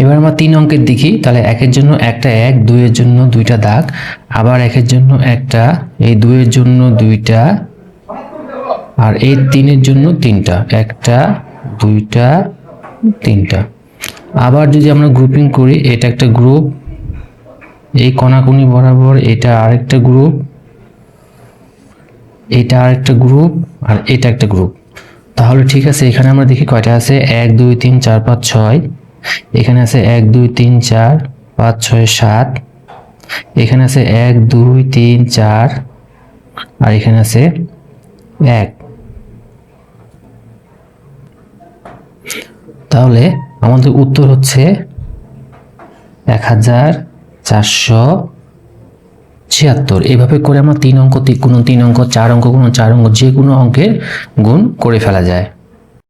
এবার আমরা 3 অঙ্কের দেখি, তাহলে 1-এর জন্য একটা 1, 2-এর জন্য 2টা দাগ, আবার 1-এর জন্য একটা, এই 2-এর জন্য 2টা, আর এই 3-এর জন্য 3টা, একটা 2টা 3টা। আবার যদি আমরা গ্রুপিং করি, এটা একটা গ্রুপ, এই কোণাকুনি বরাবর এটা আরেকটা গ্রুপ, এটা আরেকটা গ্রুপ, আর এটা একটা গ্রুপ। তাহলে ঠিক আছে, এখানে আমরা দেখি কয়টা আছে, 1 2 3 4 5 6, এখানে আছে 1 2 3 4 5 6 7, এখানে আছে 1 2 3 4, আর এখানে আছে 1। তাহলে আমাদের উত্তর হচ্ছে 1476। এভাবে করে আমরা 3 অঙ্ক, কোনো 3 অঙ্ক, 4 অঙ্ক, কোনো 4 অঙ্ক, যে কোনো অঙ্কের গুণ করে ফেলা যায়।